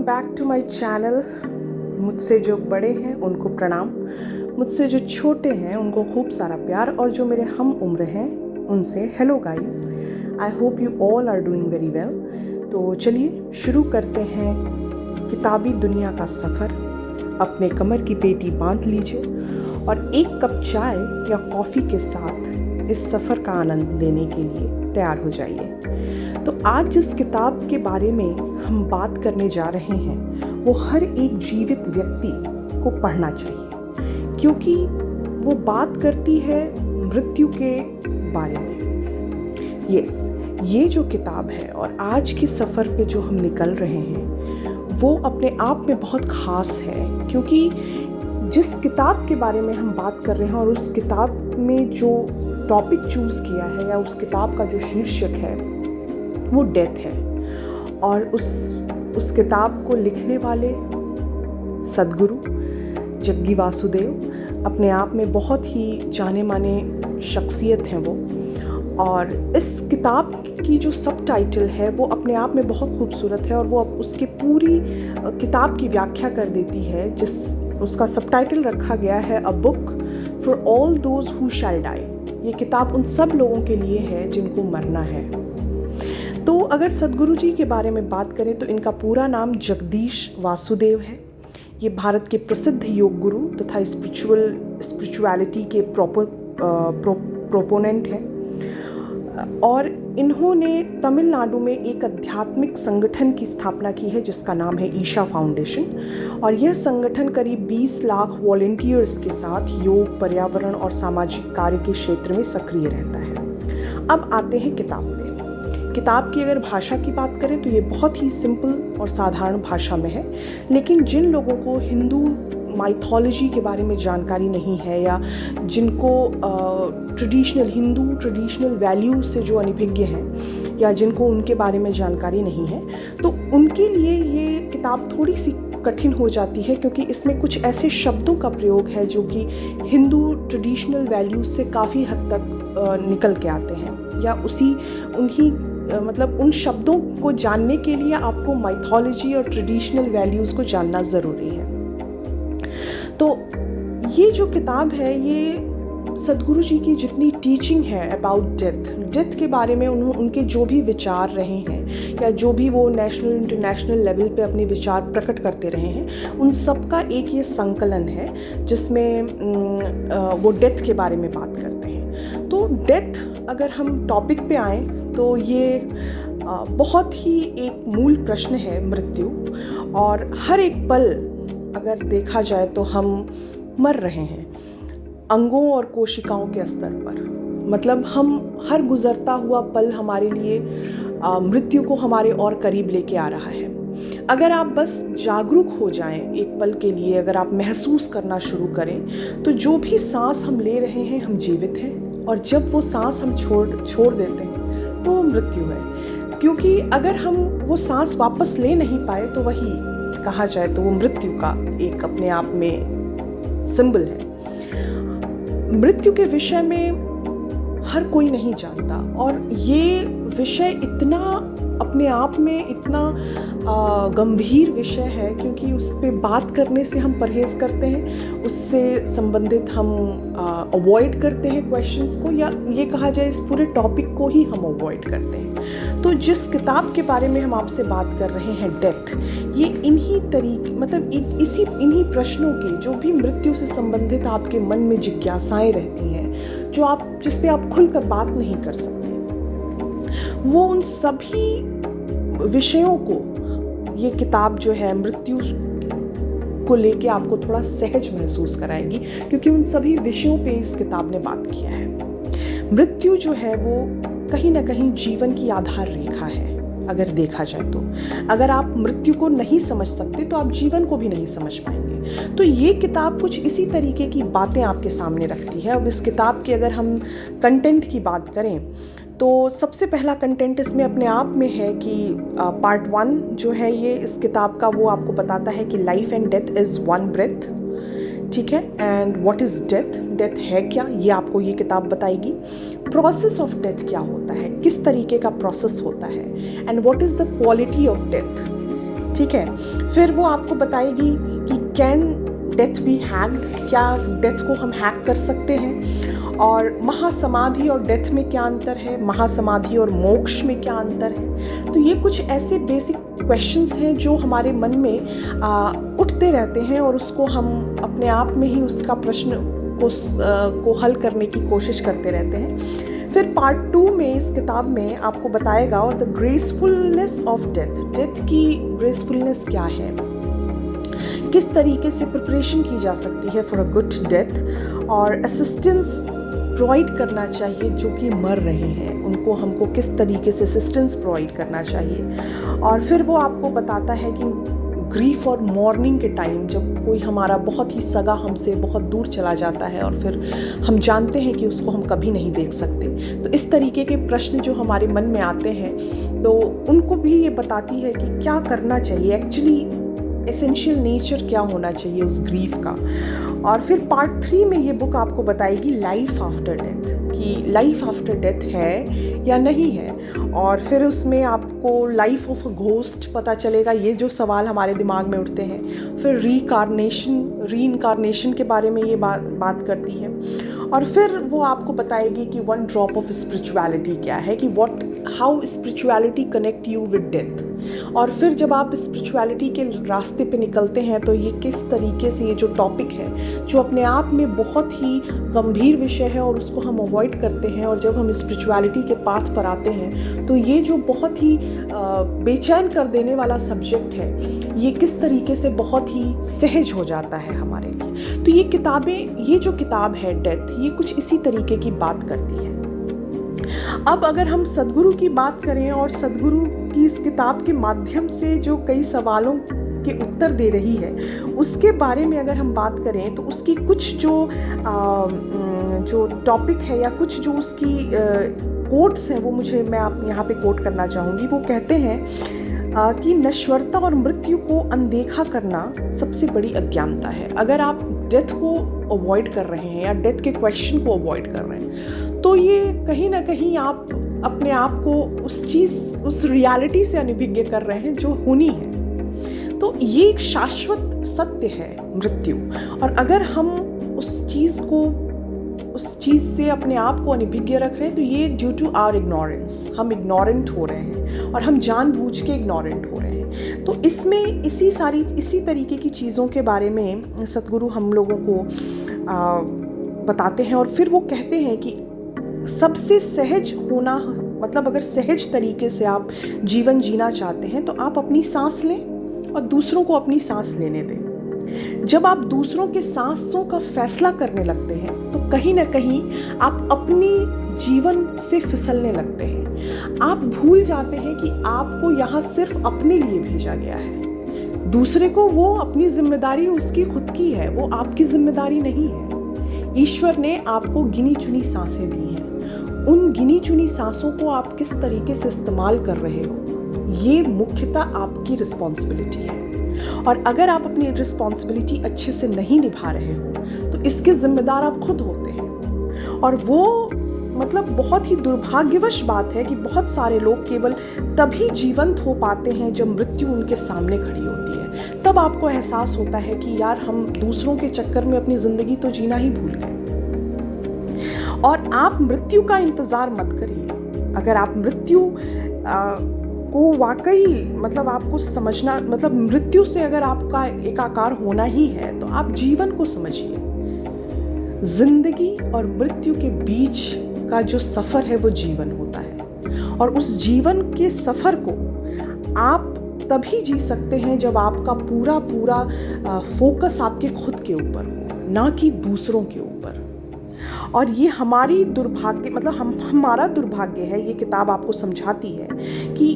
Back to my channel. मुझसे जो बड़े हैं उनको प्रणाम, मुझसे जो छोटे हैं उनको खूब सारा प्यार, और जो मेरे हम उम्र हैं उनसे hello guys. I hope you all are doing very well. तो चलिए शुरू करते हैं किताबी दुनिया का सफ़र। अपने कमर की पेटी बांध लीजिए और एक कप चाय या कॉफ़ी के साथ इस सफ़र का आनंद लेने के लिए तैयार हो जाइए। तो आज जिस किताब के बारे में हम बात करने जा रहे हैं वो हर एक जीवित व्यक्ति को पढ़ना चाहिए, क्योंकि वो बात करती है मृत्यु के बारे में। ये जो किताब है और आज के सफ़र पे जो हम निकल रहे हैं वो अपने आप में बहुत ख़ास है, क्योंकि जिस किताब के बारे में हम बात कर रहे हैं और उस किताब में जो टॉपिक चूज़ किया है या उस किताब का जो शीर्षक है वो डेथ है। और उस किताब को लिखने वाले सद्गुरु जग्गी वासुदेव अपने आप में बहुत ही जाने माने शख्सियत हैं वो। और इस किताब की जो सब टाइटल है वो अपने आप में बहुत खूबसूरत है, और वो उसकी पूरी किताब की व्याख्या कर देती है। उसका सब टाइटल रखा गया है a book for all those who shall die. ये किताब उन सब लोगों के लिए है जिनको मरना है। तो अगर सद्गुरु जी के बारे में बात करें तो इनका पूरा नाम जगदीश वासुदेव है। ये भारत के प्रसिद्ध योग गुरु तथा स्पिरिचुअलिटी के प्रोपोनेंट हैं, और इन्होंने तमिलनाडु में एक आध्यात्मिक संगठन की स्थापना की है जिसका नाम है ईशा फाउंडेशन। और यह संगठन करीब 20 लाख वॉलंटियर्स के साथ योग, पर्यावरण और सामाजिक कार्य के क्षेत्र में सक्रिय रहता है। अब आते हैं किताब पे। किताब की अगर भाषा की बात करें तो ये बहुत ही सिंपल और साधारण भाषा में है, लेकिन जिन लोगों को हिंदू माइथोलॉजी के बारे में जानकारी नहीं है या जिनको हिंदू ट्रेडिशनल वैल्यू से जो अनभिज्ञ हैं या जिनको उनके बारे में जानकारी नहीं है, तो उनके लिए ये किताब थोड़ी सी कठिन हो जाती है, क्योंकि इसमें कुछ ऐसे शब्दों का प्रयोग है जो कि हिंदू ट्रेडिशनल वैल्यूज से काफ़ी हद तक निकल के आते हैं, या उन शब्दों को जानने के लिए आपको माइथोलॉजी और ट्रेडिशनल वैल्यूज़ को जानना ज़रूरी है। तो ये जो किताब है ये सद्गुरु जी की जितनी टीचिंग है अबाउट डेथ के बारे में उनके जो भी विचार रहे हैं या जो भी वो नेशनल इंटरनेशनल लेवल पे अपने विचार प्रकट करते रहे हैं, उन सब का एक ये संकलन है जिसमें वो डेथ के बारे में बात करते हैं। तो डेथ अगर हम टॉपिक पे आएँ तो ये बहुत ही एक मूल प्रश्न है मृत्यु, और हर एक पल अगर देखा जाए तो हम मर रहे हैं अंगों और कोशिकाओं के स्तर पर। मतलब हम हर गुजरता हुआ पल हमारे लिए मृत्यु को हमारे और करीब लेके आ रहा है। अगर आप बस जागरूक हो जाएं एक पल के लिए, अगर आप महसूस करना शुरू करें तो जो भी सांस हम ले रहे हैं हम जीवित हैं, और जब वो सांस हम छोड़ देते हैं तो वो मृत्यु है। क्योंकि अगर हम वो सांस वापस ले नहीं पाए तो वही कहा जाए तो वो मृत्यु का एक अपने आप में सिंबल है। मृत्यु के विषय में हर कोई नहीं जानता, और ये विषय इतना अपने आप में इतना गंभीर विषय है, क्योंकि उस पर बात करने से हम परहेज़ करते हैं, उससे संबंधित हम अवॉइड करते हैं क्वेश्चंस को, या ये कहा जाए इस पूरे टॉपिक को ही हम अवॉइड करते हैं। तो जिस किताब के बारे में हम आपसे बात कर रहे हैं डेथ, ये इन्हीं प्रश्नों के जो भी मृत्यु से संबंधित आपके मन में जिज्ञासाएं रहती हैं, जिस पे आप खुलकर बात नहीं कर सकते, वो उन सभी विषयों को ये किताब जो है मृत्यु को लेके आपको थोड़ा सहज महसूस कराएगी, क्योंकि उन सभी विषयों पे इस किताब ने बात किया है। मृत्यु जो है वो कहीं ना कहीं जीवन की आधार रेखा है अगर देखा जाए तो। अगर आप मृत्यु को नहीं समझ सकते तो आप जीवन को भी नहीं समझ पाएंगे। तो ये किताब कुछ इसी तरीके की बातें आपके सामने रखती है। अब इस किताब के अगर हम कंटेंट की बात करें तो सबसे पहला कंटेंट इसमें अपने आप में है कि पार्ट 1 जो है ये इस किताब का, वो आपको बताता है कि life and death is one breath. ठीक है, एंड व्हाट इज़ डेथ है क्या, ये आपको ये किताब बताएगी। प्रोसेस ऑफ डेथ क्या होता है, किस तरीके का प्रोसेस होता है, and what is the quality of death. ठीक है। फिर वो आपको बताएगी कि कैन डेथ बी हैक्ड, क्या डेथ को हम हैक कर सकते हैं, और महासमाधि और डेथ में क्या अंतर है, महासमाधि और मोक्ष में क्या अंतर है। तो ये कुछ ऐसे बेसिक क्वेश्चंस हैं जो हमारे मन में उठते रहते हैं और उसको हम अपने आप में ही उसका प्रश्न को हल करने की कोशिश करते रहते हैं। फिर पार्ट 2 में इस किताब में आपको बताएगा द ग्रेसफुलनेस ऑफ डेथ, डेथ की ग्रेसफुलनेस क्या है, किस तरीके से प्रिपरेशन की जा सकती है फॉर अ गुड डेथ, और असिस्टेंस प्रोवाइड करना चाहिए जो कि मर रहे हैं उनको हमको किस तरीके से असिस्टेंस प्रोवाइड करना चाहिए। और फिर वो आपको बताता है कि ग्रीफ और मॉर्निंग के टाइम जब कोई हमारा बहुत ही सगा हमसे बहुत दूर चला जाता है और फिर हम जानते हैं कि उसको हम कभी नहीं देख सकते, तो इस तरीके के प्रश्न जो हमारे मन में आते हैं तो उनको भी ये बताती है कि क्या करना चाहिए, एक्चुअली एसेंशियल नेचर क्या होना चाहिए उस ग्रीफ का। और फिर पार्ट 3 में ये बुक आपको बताएगी लाइफ आफ्टर डेथ, कि लाइफ आफ्टर डेथ है या नहीं है। और फिर उसमें आपको लाइफ ऑफ अ घोस्ट पता चलेगा, ये जो सवाल हमारे दिमाग में उठते हैं। फिर रीइनकार्नेशन के बारे में ये बात करती है। और फिर वो आपको बताएगी कि वन ड्रॉप ऑफ स्पिरिचुअलिटी क्या है, कि how spirituality connect you with death. और फिर जब आप स्पिरिचुअलिटी के रास्ते पे निकलते हैं तो ये किस तरीके से, ये जो टॉपिक है जो अपने आप में बहुत ही गंभीर विषय है और उसको हम अवॉइड करते हैं, और जब हम स्पिरिचुअलिटी के पाथ पर आते हैं तो ये जो बहुत ही बेचैन कर देने वाला सब्जेक्ट है ये किस तरीके से बहुत ही सहज हो जाता है हमारे लिए। तो ये जो किताब है डेथ, ये कुछ इसी तरीके की बात करती है। अब अगर हम सद्गुरु की बात करें और सद्गुरु की इस किताब के माध्यम से जो कई सवालों के उत्तर दे रही है उसके बारे में अगर हम बात करें तो उसकी कुछ जो टॉपिक है या कुछ जो उसकी कोट्स हैं वो मैं आप यहाँ पे कोट करना चाहूँगी। वो कहते हैं कि नश्वरता और मृत्यु को अनदेखा करना सबसे बड़ी अज्ञानता है। अगर आप डेथ को अवॉइड कर रहे हैं या डेथ के क्वेश्चन को अवॉइड कर रहे हैं तो ये कहीं ना कहीं आप अपने आप को उस रियलिटी से अनभिज्ञ कर रहे हैं जो होनी है। तो ये एक शाश्वत सत्य है मृत्यु, और अगर हम उस चीज़ से अपने आप को अनभिज्ञ रख रहे हैं तो ये ड्यू टू आवर इग्नोरेंस, हम इग्नोरेंट हो रहे हैं और हम जानबूझ के इग्नोरेंट हो रहे हैं। तो इसमें इसी तरीके की चीज़ों के बारे में सद्गुरु हम लोगों को बताते हैं। और फिर वो कहते हैं कि सबसे सहज होना, मतलब अगर सहज तरीके से आप जीवन जीना चाहते हैं तो आप अपनी सांस लें और दूसरों को अपनी सांस लेने दें। जब आप दूसरों के सांसों का फैसला करने लगते हैं तो कहीं ना कहीं आप अपनी जीवन से फिसलने लगते हैं। आप भूल जाते हैं कि आपको यहाँ सिर्फ अपने लिए भेजा गया है, दूसरे को वो अपनी जिम्मेदारी उसकी खुद की है, वो आपकी जिम्मेदारी नहीं है। ईश्वर ने आपको गिनी चुनी सांसें दी हैं, उन गिनी चुनी सांसों को आप किस तरीके से इस्तेमाल कर रहे हो ये मुख्यतः आपकी रिस्पॉन्सिबिलिटी है। और अगर आप अपनी रिस्पॉन्सिबिलिटी अच्छे से नहीं निभा रहे हो तो इसके जिम्मेदार आप खुद होते हैं। और वो मतलब बहुत ही दुर्भाग्यवश बात है कि बहुत सारे लोग केवल तभी जीवंत हो पाते हैं जब मृत्यु उनके सामने खड़ी होती है। तब आपको एहसास होता है कि यार हम दूसरों के चक्कर में अपनी ज़िंदगी तो जीना ही भूल गए। और आप मृत्यु का इंतज़ार मत करिए। अगर आप मृत्यु को वाकई मतलब आपको समझना, मतलब मृत्यु से अगर आपका एकाकार होना ही है तो आप जीवन को समझिए। जिंदगी और मृत्यु के बीच का जो सफ़र है वो जीवन होता है, और उस जीवन के सफ़र को आप तभी जी सकते हैं जब आपका पूरा फोकस आपके खुद के ऊपर हो, ना कि दूसरों के ऊपर। और ये हमारी दुर्भाग्य, मतलब हमारा दुर्भाग्य है। ये किताब आपको समझाती है कि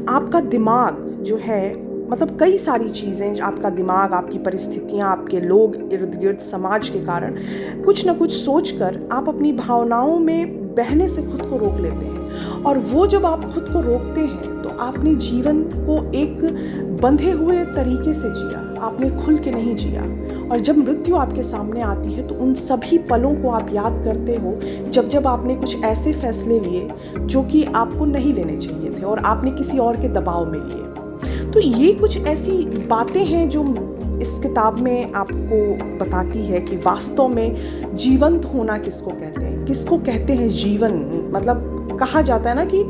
आपका दिमाग जो है, मतलब कई सारी चीज़ें, आपका दिमाग, आपकी परिस्थितियाँ, आपके लोग इर्द गिर्द, समाज के कारण कुछ ना कुछ सोचकर आप अपनी भावनाओं में बहने से खुद को रोक लेते हैं। और वो जब आप खुद को रोकते हैं तो आपने जीवन को एक बंधे हुए तरीके से जिया, आपने खुल के नहीं जिया। और जब मृत्यु आपके सामने आती है तो उन सभी पलों को आप याद करते हो जब आपने कुछ ऐसे फैसले लिए जो कि आपको नहीं लेने चाहिए थे और आपने किसी और के दबाव में लिए। तो तो ये कुछ ऐसी बातें हैं जो इस किताब में आपको बताती है कि वास्तव में जीवंत होना किसको कहते हैं, किसको कहते हैं जीवन। मतलब कहा जाता है ना कि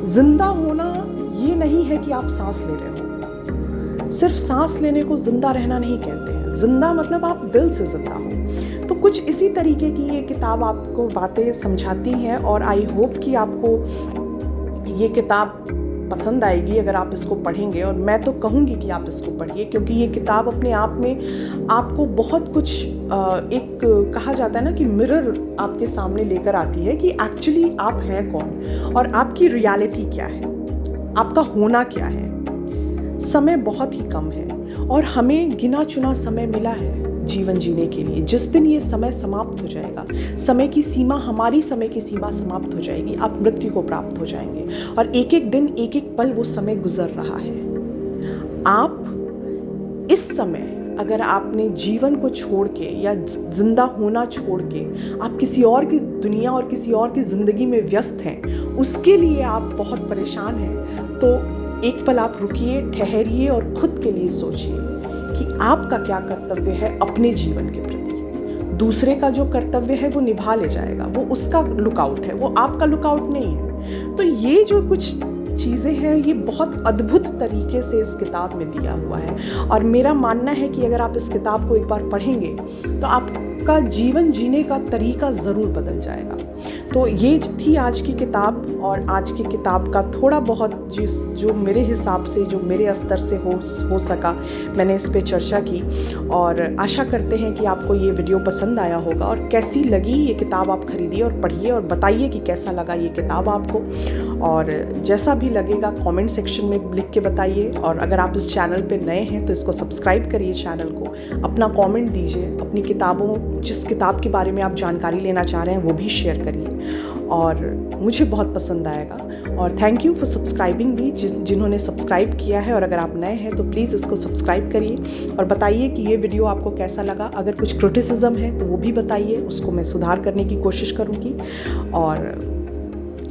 जिंदा होना ये नहीं है कि आप सांस ले रहे हो, सिर्फ सांस लेने को जिंदा रहना नहीं कहते हैं। जिंदा मतलब आप दिल से जिंदा हो। तो कुछ इसी तरीके की ये किताब आपको बातें समझाती हैं और आई होप कि आपको ये किताब पसंद आएगी अगर आप इसको पढ़ेंगे। और मैं तो कहूँगी कि आप इसको पढ़िए, क्योंकि ये किताब अपने आप में आपको बहुत कुछ एक कहा जाता है ना कि मिरर आपके सामने लेकर आती है कि एक्चुअली आप हैं कौन और आपकी रियलिटी क्या है, आपका होना क्या है। समय बहुत ही कम है और हमें गिना चुना समय मिला है जीवन जीने के लिए। जिस दिन ये समय समाप्त हो जाएगा, समय की सीमा, हमारी समय की सीमा समाप्त हो जाएगी, आप मृत्यु को प्राप्त हो जाएंगे। और एक एक दिन, एक एक पल वो समय गुजर रहा है। आप इस समय अगर आपने जीवन को छोड़ के या जिंदा होना छोड़ के आप किसी और की दुनिया और किसी और की ज़िंदगी में व्यस्त हैं, उसके लिए आप बहुत परेशान हैं, तो एक पल आप रुकिए, ठहरिए और खुद के लिए सोचिए कि आपका क्या कर्तव्य है अपने जीवन के प्रति। दूसरे का जो कर्तव्य है वो निभा ले जाएगा, वो उसका लुकआउट है, वो आपका लुकआउट नहीं है। तो ये जो कुछ चीज़ें हैं ये बहुत अद्भुत तरीके से इस किताब में दिया हुआ है। और मेरा मानना है कि अगर आप इस किताब को एक बार पढ़ेंगे तो आपका जीवन जीने का तरीका ज़रूर बदल जाएगा। तो ये थी आज की किताब, और आज की किताब का थोड़ा बहुत जो मेरे हिसाब से, जो मेरे स्तर से हो सका, मैंने इस पे चर्चा की। और आशा करते हैं कि आपको ये वीडियो पसंद आया होगा। और कैसी लगी ये किताब आप खरीदिए और पढ़िए और बताइए कि कैसा लगा ये किताब आपको। और जैसा भी लगेगा कमेंट सेक्शन में लिख के बताइए। और अगर आप इस चैनल पे नए हैं तो इसको सब्सक्राइब करिए चैनल को, अपना कमेंट दीजिए, अपनी किताबों, जिस किताब के बारे में आप जानकारी लेना चाह रहे हैं वो भी शेयर करिए, और मुझे बहुत पसंद आएगा। और थैंक यू फॉर सब्सक्राइबिंग भी, जिन्होंने सब्सक्राइब किया है। और अगर आप नए हैं तो प्लीज़ इसको सब्सक्राइब करिए और बताइए कि ये वीडियो आपको कैसा लगा। अगर कुछ क्रिटिसिज्म है तो वो भी बताइए, उसको मैं सुधार करने की कोशिश करूँगी। और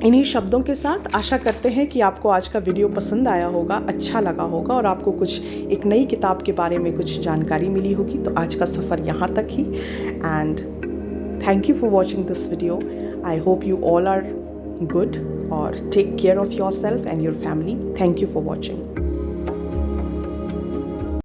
इन्हीं शब्दों के साथ आशा करते हैं कि आपको आज का वीडियो पसंद आया होगा, अच्छा लगा होगा और आपको कुछ एक नई किताब के बारे में कुछ जानकारी मिली होगी। तो आज का सफ़र यहाँ तक ही, and thank you for watching this video. I hope you all are good, or take care of yourself and your family. Thank you for watching.